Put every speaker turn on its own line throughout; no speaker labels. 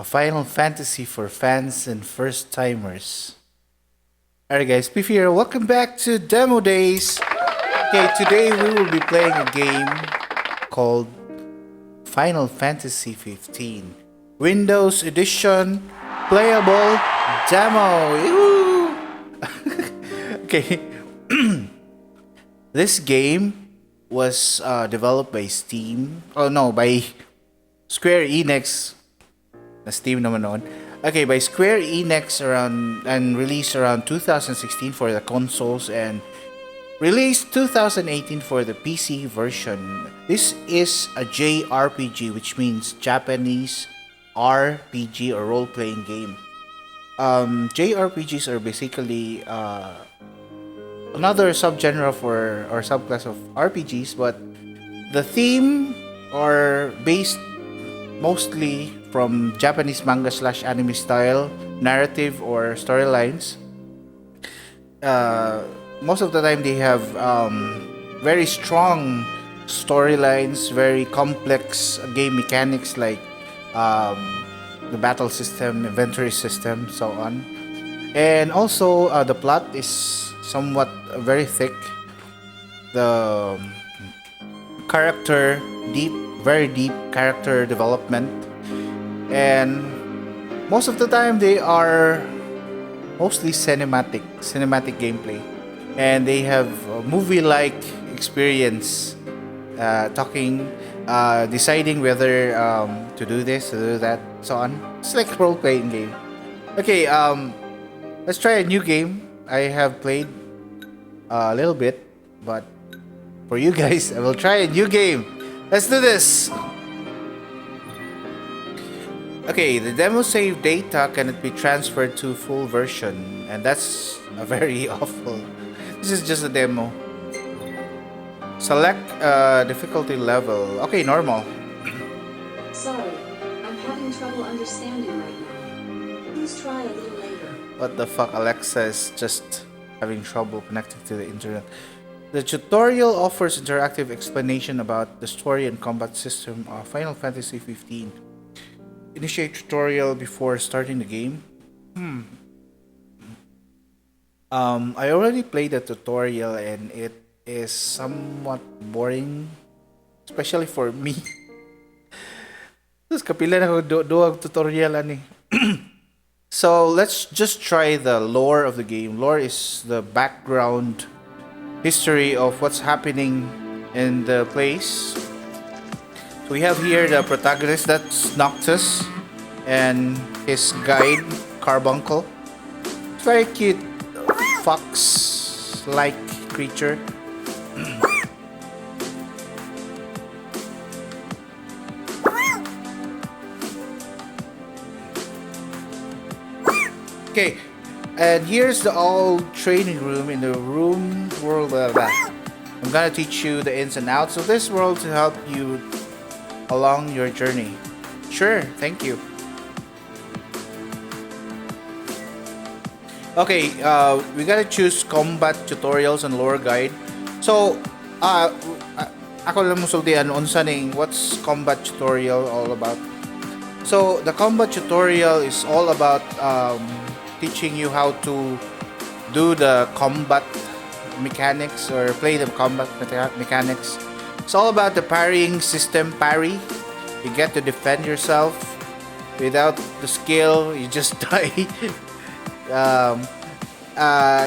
a Final Fantasy for fans and first timers. Alright, guys, Spiffy here. Welcome back to Demo Days. Okay, today we will be playing a game called Final Fantasy 15 Windows Edition Playable Demo. Woo! Okay, this game was developed by Steam. Oh no, by Square Enix. Na Steam naman noon. Okay, by Square Enix around and released around 2016 for the consoles and released 2018 for the PC version. This is a JRPG, which means Japanese RPG or role-playing game. JRPGs are basically another subgenre for or subclass of RPGs, but the theme are based mostly from Japanese manga slash anime style narrative or storylines. Most of the time they have very strong storylines, very complex game mechanics like the battle system, inventory system, so on. And also the plot is somewhat very thick. The character deep, very deep character development, and most of the time they are mostly cinematic gameplay, and they have a movie-like experience, talking, deciding whether to do this, to do that, so on. It's like a role-playing game. Okay, let's try a new game. I have played a little bit, but for you guys, I will try a new game. Let's do this. Okay, the demo save data cannot be transferred to full version, and that's a very awful. This is just a demo. Select difficulty level. Okay, normal.
Sorry, I'm having trouble understanding right now. Please try a little later.
What the fuck? Alexa is just having trouble connecting to the internet. The tutorial offers interactive explanation about the story and combat system of Final Fantasy 15. Initiate tutorial before starting the game. I already played the tutorial and it is somewhat boring, especially for me. Tapos kapila na ako do tutorial ani. So let's just try the lore of the game. Lore is the background history of what's happening in the place. So we have here the protagonist, that's Noctis, and his guide, Carbuncle. It's very cute, fox-like creature. Okay, and here's the old training room in the room world. I'm gonna teach you the ins and outs of this world to help you along your journey. Sure, thank you. Okay, we gotta choose combat tutorials and lore guide. So, ako lang musultian unsa ning what's combat tutorial all about. So, the combat tutorial is all about teaching you how to do the combat mechanics or play the combat mechanics. It's all about the parrying system. Parry, you get to defend yourself. Without the skill, you just die.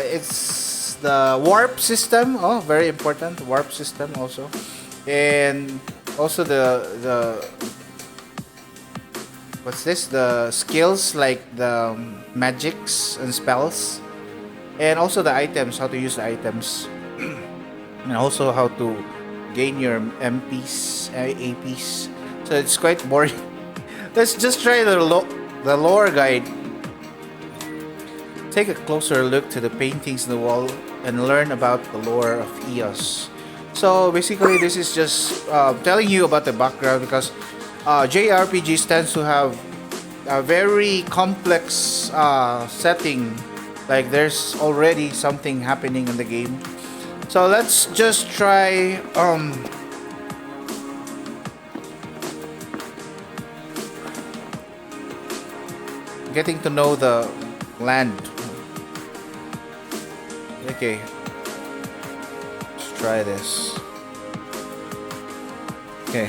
It's the warp system. Oh, very important, warp system also, and also the what's this? The skills like the magics and spells, and also the items, how to use the items, and also how to gain your MPs, APs. So it's quite boring. Let's just try the lore guide. Take a closer look to the paintings on the wall and learn about the lore of EOS. So basically, this is just telling you about the background because JRPGs tends to have a very complex setting. Like there's already something happening in the game. So let's just try getting to know the land. Okay, let's try this. Okay.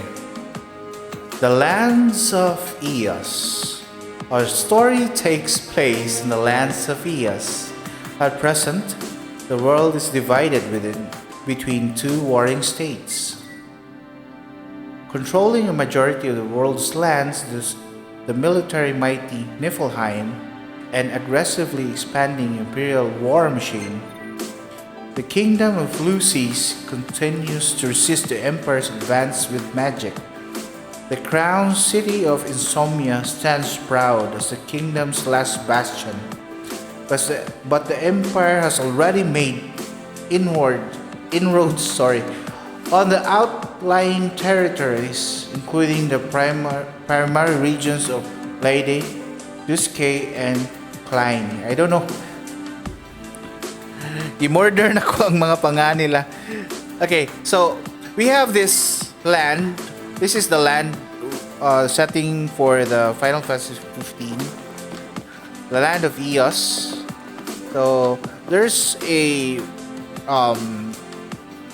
The lands of Eos. Our story takes place in the lands of Eos. At present, the world is divided between two warring states. Controlling a majority of the world's lands, the military mighty Niflheim, an aggressively expanding imperial war machine, the kingdom of Lucis continues to resist the empire's advance with magic. The crowned city of Insomnia stands proud as the kingdom's last bastion, but the empire has already made inroads on the outlying territories, including the primary regions of Leyde, Duskay, and Klein. I don't know. I-murder na ko ang mga panga nila. Okay, so we have this land. This is the land setting for the Final Fantasy 15. The land of Eos. So there's a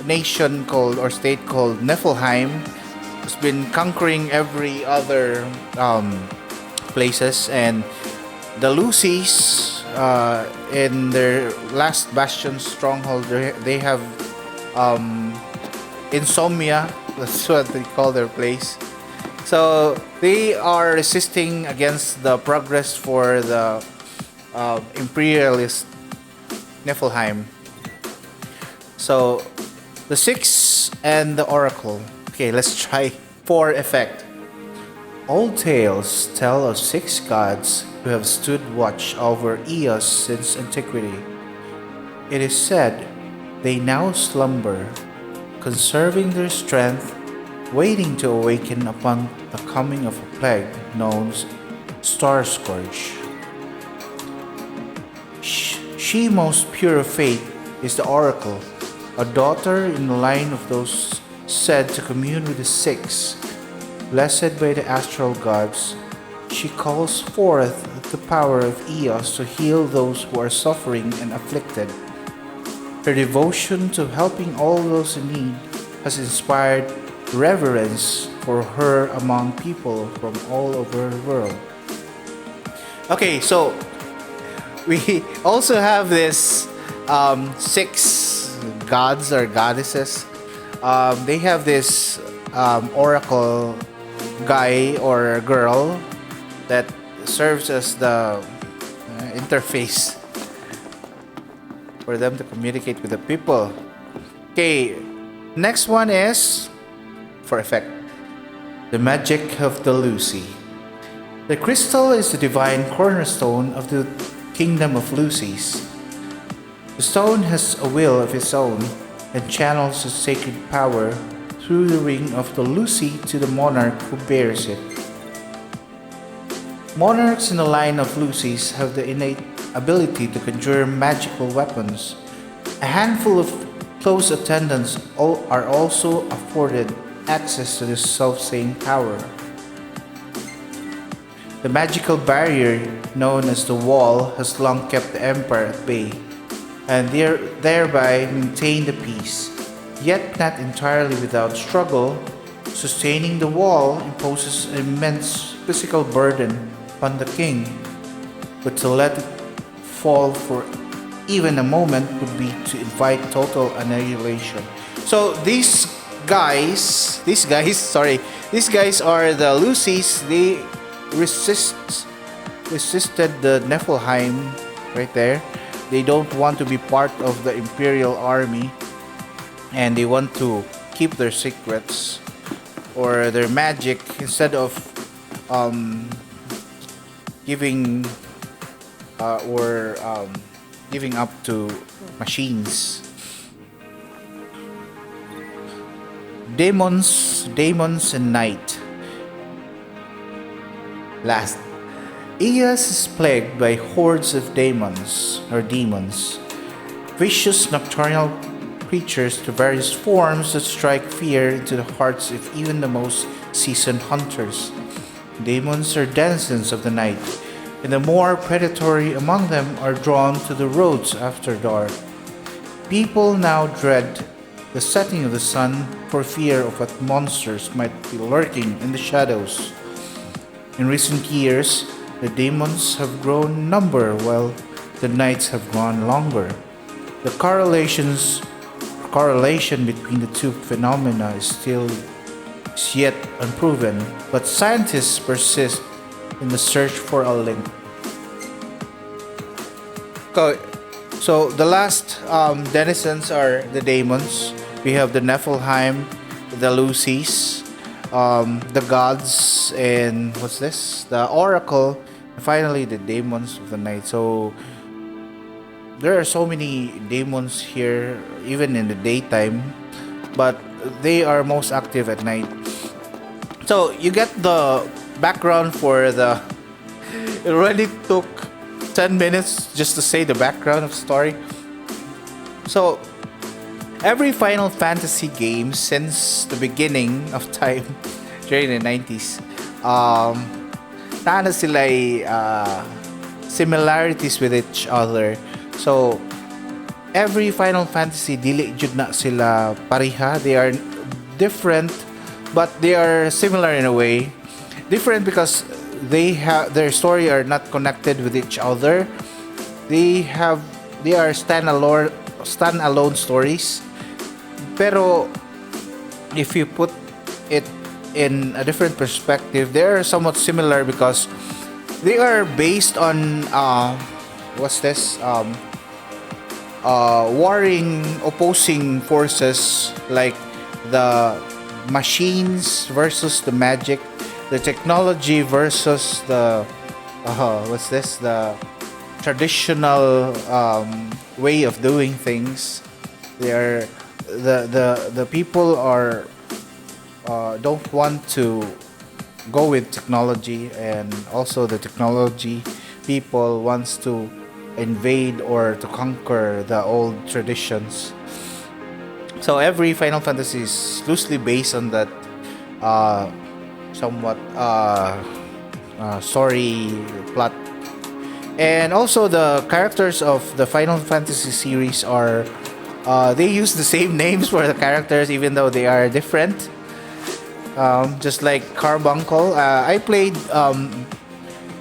nation called or state called Niflheim. It's been conquering every other places, and the Lucis in their last bastion stronghold, they have Insomnia. That's what they call their place. So they are resisting against the progress for the imperialist Niflheim. So the six and the oracle. Okay, let's try for effect. Old tales tell of six gods who have stood watch over Eos since antiquity. It is said they now slumber, conserving their strength, waiting to awaken upon the coming of a plague known as Star Scourge. She most pure of faith is the Oracle, a daughter in the line of those said to commune with the six. Blessed by the astral gods, she calls forth the power of Eos to heal those who are suffering and afflicted. Her devotion to helping all those in need has inspired reverence for her among people from all over the world. Okay, so we also have this six gods or goddesses. They have this oracle guy or girl that serves as the interface for them to communicate with the people. Okay, next one is for effect. The magic of the Lucy. The crystal is the divine cornerstone of the kingdom of Lucis. The stone has a will of its own and channels its sacred power through the ring of the Lucy to the monarch who bears it. Monarchs in the line of Lucis have the innate ability to conjure magical weapons. A handful of close attendants are also afforded access to this self-same power. The magical barrier known as the Wall has long kept the Empire at bay, and thereby maintained the peace. Yet not entirely without struggle, sustaining the Wall imposes an immense physical burden upon the king, but to let it fall for even a moment would be to invite total annihilation. So these guys are the Lucis. They resisted the Niflheim right there. They don't want to be part of the imperial army, and they want to keep their secrets or their magic instead of giving giving up to machines. Demons and night. Last, Eos is plagued by hordes of demons, vicious nocturnal creatures to various forms that strike fear into the hearts of even the most seasoned hunters. Demons are denizens of the night, and the more predatory among them are drawn to the roads after dark. People now dread the setting of the sun for fear of what monsters might be lurking in the shadows. In recent years, the demons have grown in number while the nights have gone longer. The correlation between the two phenomena is yet unproven, but scientists persist in the search for a link. Okay, so the last denizens are the demons. We have the Nephilim, the Lucies, the gods, and what's this? The Oracle, and finally the demons of the night. So there are so many demons here, even in the daytime, but they are most active at night. So you get the background for the. It already took 10 minutes just to say the background of the story. So every Final Fantasy game since the beginning of time during the 90s, na sila similarities with each other. So every Final Fantasy dili jud na sila pareha. They are different, but they are similar in a way. Different because they have their story are not connected with each other. They are standalone stories. Pero if you put it in a different perspective, they are somewhat similar because they are based on what's this warring opposing forces, like the machines versus the magic, the technology versus the what's this the traditional way of doing things. They are the people are don't want to go with technology, and also the technology people wants to invade or to conquer the old traditions. So every Final Fantasy is loosely based on that somewhat story plot. And also the characters of the Final Fantasy series are they use the same names for the characters even though they are different. Just like Carbuncle, I played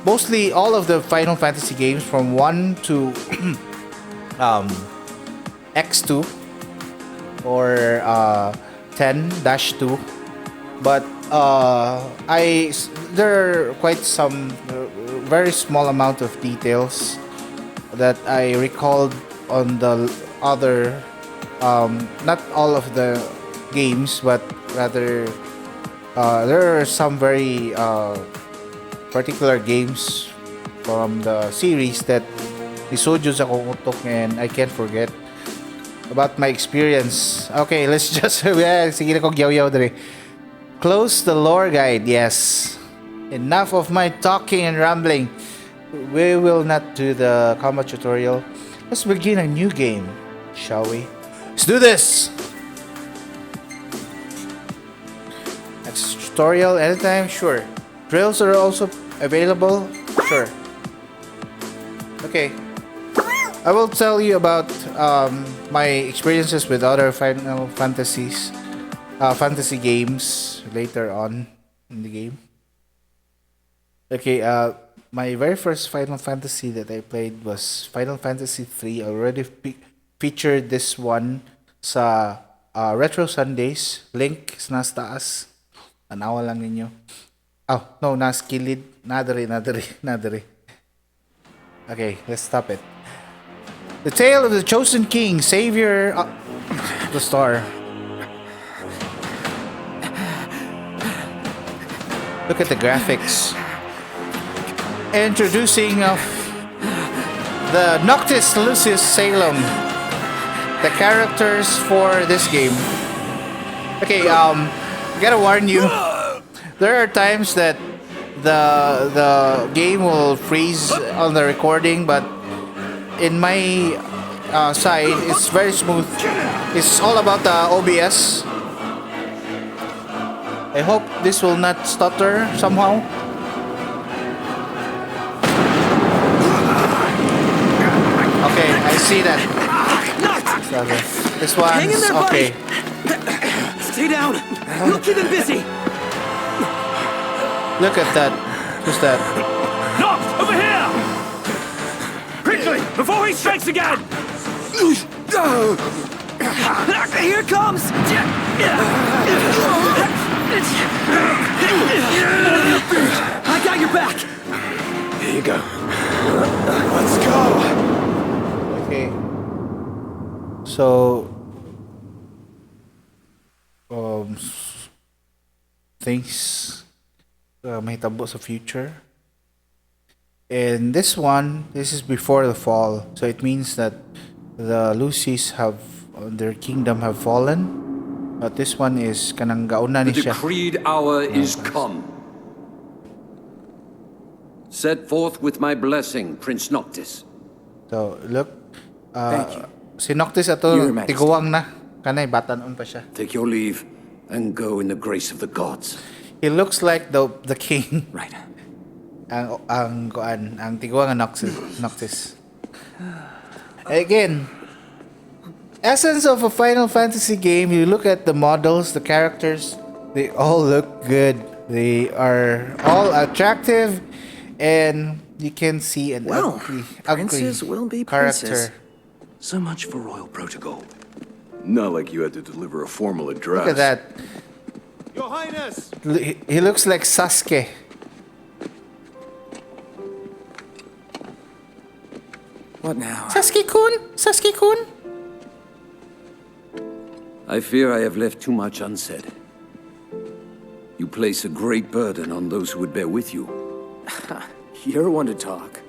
mostly all of the Final Fantasy games from 1 to X2 or 10-2, but there are quite some very small amount of details that I recalled on the other not all of the games, but rather there are some very particular games from the series that isodyo sa kong utok and I can't forget about my experience. Okay, let's just sige na kong yaw-yaw dere. Close the lore guide. Yes, enough of my talking and rambling. We will not do the combat tutorial. Let's begin a new game, shall we? Let's do this. Next tutorial anytime, sure. Drills are also available, sure. Okay, I will tell you about my experiences with other Final Fantasies, fantasy games later on in the game. Okay, my very first Final Fantasy that I played was Final Fantasy 3. I already featured this one sa Retro Sundays. Link is nasa taas. Tanawa lang ninyo. Oh, no, nas kilid. Nadari. Okay, let's stop it. The tale of the chosen king, savior, the star. Look at the graphics. Introducing of the Noctis Lucis Salem, the characters for this game. Okay, gotta warn you. There are times that the game will freeze on the recording, but in my side, it's very smooth. It's all about the OBS. I hope this will not stutter somehow. see that. This one's
Hang in there, buddy.
okay.
Stay down. We'll keep him busy.
Look at that. Who's that?
Knock! Over here! Quickly, before he strikes again!
Here it comes. I got your back.
Here you go. Let's go!
Okay. So, things mahitabo sa future. And this one, this is before the fall. So it means that the Lucy's have their kingdom have fallen. But this one is kanang gauna ni
The
siya.
decreed hour is come. Set forth with my blessing, Prince Noctis.
So look,
Thank you.
si Noctis ato
Your Majesty.
tiguwang na. Kanay batanon pa siya.
Take your leave and go in the grace of the gods.
He looks like the king.
Right.
ang tiguang Noctis. Again, essence of a Final Fantasy game, you look at the models, the characters, they all look good. They are all attractive, and you can see an
Well,
ugly
princes will be
character.
princes.
So much for royal protocol.
Not like you had to deliver a formal address.
Look at that.
Your Highness!
He looks like Sasuke.
What now?
Sasuke-kun? Sasuke-kun?
I fear I have left too much unsaid. You place a great burden on those who would bear with you.
You're one to talk.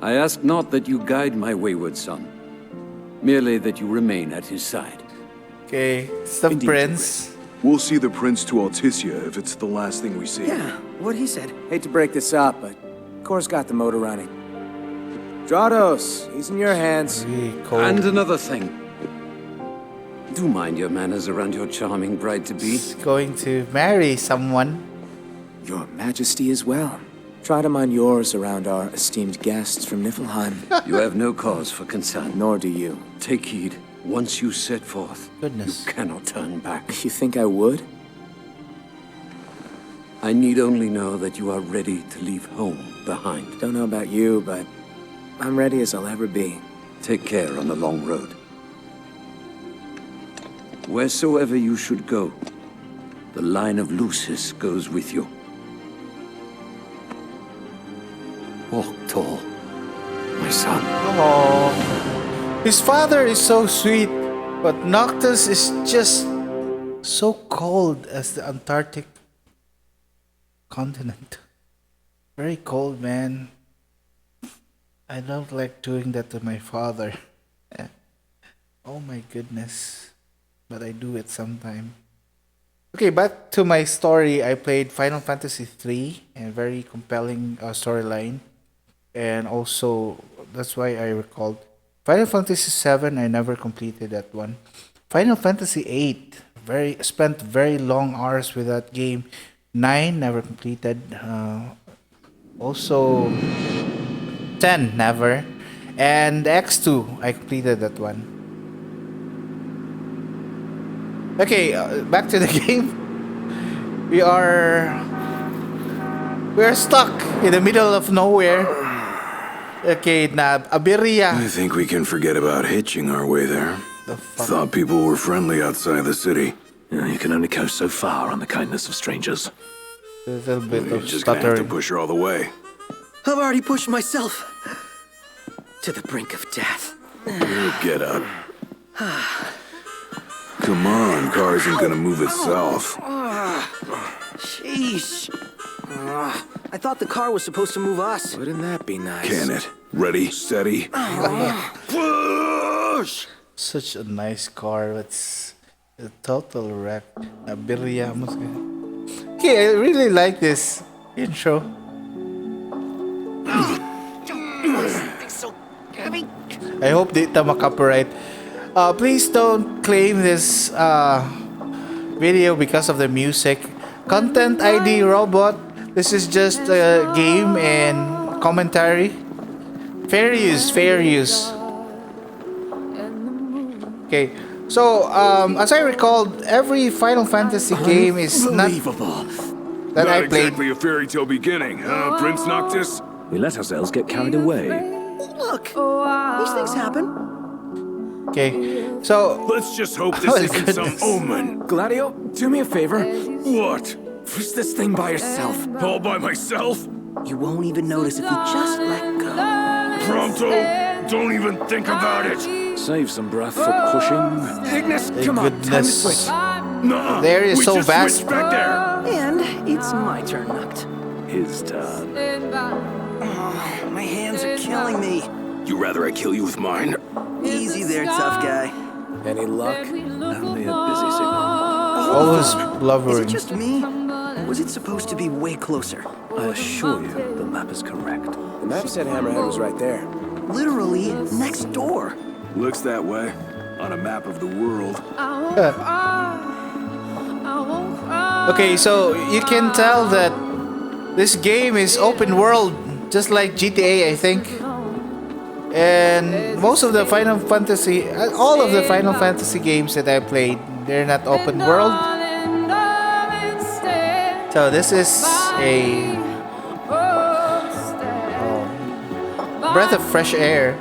I ask not that you guide my wayward son, merely that you remain at his side.
Okay, it's the
Indeed,
prince.
We'll see the prince to Alticia if it's the last thing we see.
Yeah, what he said. Hate to break this up, but Kor's got the motor running. Drados, he's in your hands.
Really cold.
And another thing. Do mind your manners around your charming bride-to-be.
He's going to marry someone.
Your Majesty as well. Try to mind yours around our esteemed guests from Niflheim.
You have no cause for concern.
Nor do you.
Take heed. Once you set forth,
Goodness.
you cannot turn back.
You think I would?
I need only know that you are ready to leave home behind.
Don't know about you, but I'm ready as I'll ever be.
Take care on the long road. Wheresoever you should go, the line of Lucis goes with you. Walk tall, my son.
Oh, his father is so sweet, but Noctis is just so cold as the Antarctic continent. Very cold, man. I don't like doing that to my father. Oh my goodness. But I do it sometime. Okay, back to my story. I played Final Fantasy 3, a very compelling storyline. And also, that's why I recalled Final Fantasy 7. I never completed that one. Final Fantasy 8, spent very long hours with that game. 9, never completed. Also 10, never. And X2, I completed that one. Okay, back to the game. We are stuck in the middle of nowhere. Okay, na Abiria.
I think we can forget about hitching our way there.
The fuck?
Thought people were friendly outside the city.
You can only go so far on the kindness of strangers.
A little bit
You're
of
just gonna have to
stuttering.
push her all the way.
I've already pushed myself to the brink of death.
Get up. Come on, car isn't gonna move itself.
Sheesh. I thought the car was supposed to move us. Wouldn't that be nice?
Can it? Ready, steady. Push!
Such a nice car. It's a total wreck. Abiria. Okay, I really like this intro. I hope they tama copyright. Please don't claim this video because of the music. Content ID robot. This is just a game and commentary. Fair use. Okay, so as I recalled, every Final Fantasy game is not
Unbelievable.
that
Not
I played.
exactly a fairy tale beginning, huh, Prince Noctis?
We let ourselves get carried away.
Look, these things happen.
Okay, so
Let's just hope this
Oh,
isn't some
goodness.
omen.
Gladio, do me a favor.
What?
Push this thing by yourself.
All by myself?
You won't even notice if you just let go.
Pronto? Don't even think about it.
Save some breath for pushing.
Ignis,
Thank
come on, time to
goodness.
switch.
Nuh-uh.
The area is
We
so
just
vast.
switched back there.
And it's my turn, Noct.
His turn.
My hands are killing me.
You rather I kill you with mine?
Easy there, tough guy.
Any luck?
Only a busy signal.
always
Is
blubbering.
it just me? Was it supposed to be way closer?
I assure you, the map is correct.
The map said Hammerhead was right there.
Literally next door.
Looks that way. On a map of the world.
Okay, so you can tell that this game is open world, just like GTA, I think. And most of the Final Fantasy, all of the Final Fantasy games that I played, they're not open world. So this is a breath of fresh air.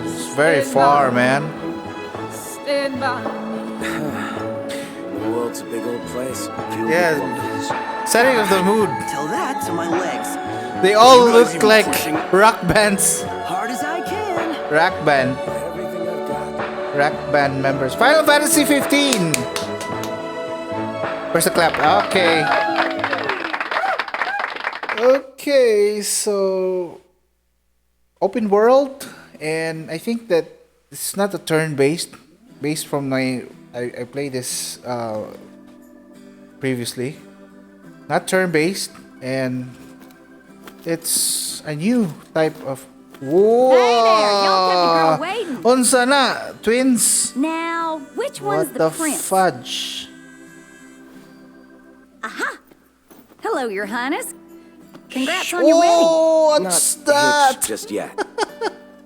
It's very far, man.
The world's a big old place.
Yeah, setting of the mood.
Tell that to my legs.
They all
guys
look
even
like
pushing-
rock bands.
Hard as I can.
Rock band.
Everything I've got.
Rock band members. Final Fantasy 15. Where's the clap? Okay. Okay, so open world, and I think that it's not a turn-based. Based from my, I played this previously. Not turn-based, and it's a new type of. Whoa!
Hey there, y'all kept the girl waiting.
Unsa na, twins.
Now, which one's
What
the
the
prince?
fudge?
Hello, Your Highness. Congrats on your wedding.
Oh,
Not
what's that?
hitched just yet.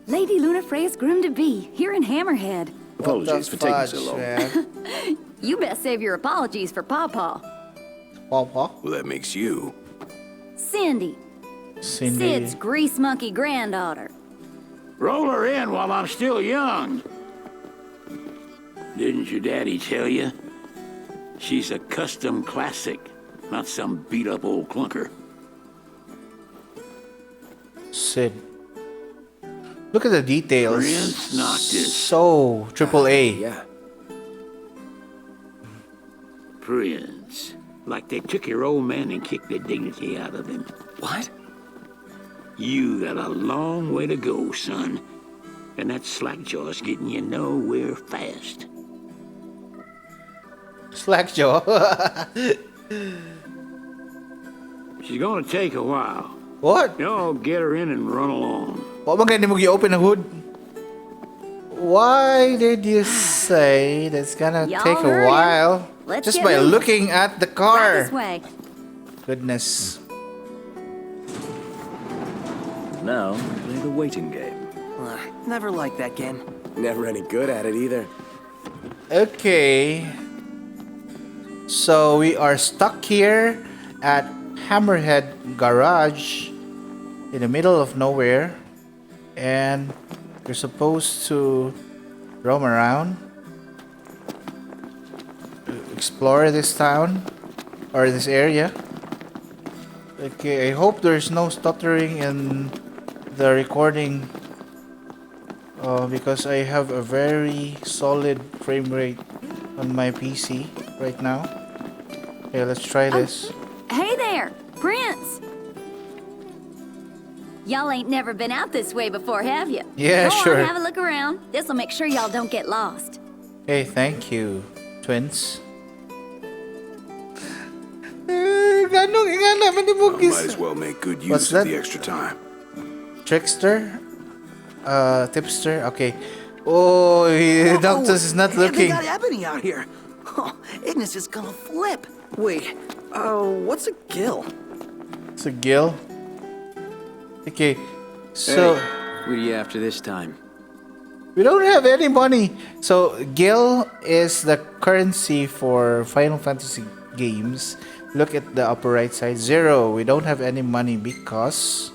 Lady Lunafrey's groom-to-be here in Hammerhead.
Apologies for taking so long.
Man.
You best save your apologies for Pawpaw.
Pawpaw?
Well, that makes you.
Cindy,
Cindy.
Sid's grease monkey granddaughter.
Roll her in while I'm still young. Didn't your daddy tell you? She's a custom classic, not some beat-up old clunker.
Sid. Look at the details.
Prince Noctis.
So triple A.
Yeah.
Prince. Like they took your old man and kicked the dignity out of him.
What?
You got a long way to go, son. And that slackjaw's getting you nowhere fast.
Slackjaw.
She's gonna take a while.
What?
Y'all get her in and run along.
What bang hindi mo i-open the hood? Why did you say that's gonna
Y'all
take a
heard him.
while?
Let's
Just
get
by
moving.
looking at the
Right
car.
this way.
Goodness.
Now, play the waiting game.
Never liked that game.
Never any good at it either.
Okay. So we are stuck here at Hammerhead Garage in the middle of nowhere, and we're supposed to roam around, explore this town or this area. Okay, I hope there's no stuttering in the recording because I have a very solid frame rate on my PC right now. Okay, let's try this.
Hey there, Prince. Y'all ain't never been out this way before, have you?
Yeah,
Go
sure.
on, have a look around. This'll make sure y'all don't get lost.
Hey, thank you, twins.
Might as well make good
What's
use
that?
of the extra time.
Trickster? Tipster? Okay. Oh, Doctus is not
They
looking.
got Ebony out here. Oh, Ignis is gonna flip. Wait, what's a gill?
So Gil. Okay, so
What are you after this time?
we don't have any money. So Gil is the currency for Final Fantasy games. Look at the upper right side. 0. We don't have any money because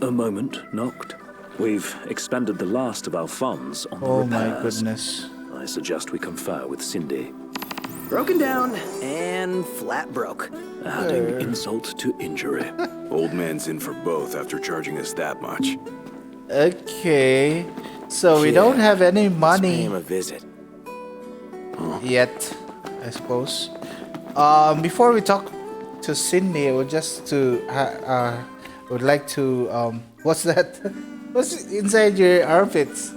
A moment, Noct. We've expended the last of our funds on the
oh my
repairs.
goodness.
I suggest we confer with Cindy.
Broken down and flat broke.
Adding insult to injury.
Old man's in for both after charging us that much.
Okay, so we don't have any
Let's pay
money
him a visit.
yet, I suppose. Before we talk to Cindy, I would would like to what's that? What's inside your armpits?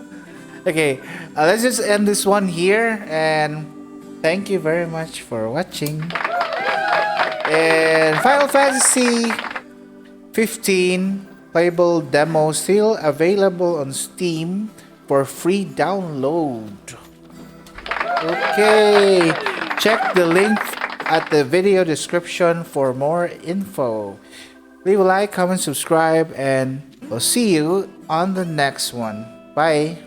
Okay, let's just end this one here, and thank you very much for watching. And Final Fantasy 15 playable demo still available on Steam for free download. Okay, check the link at the video description for more info. Leave a like, comment, subscribe, and we'll see you on the next one. Bye.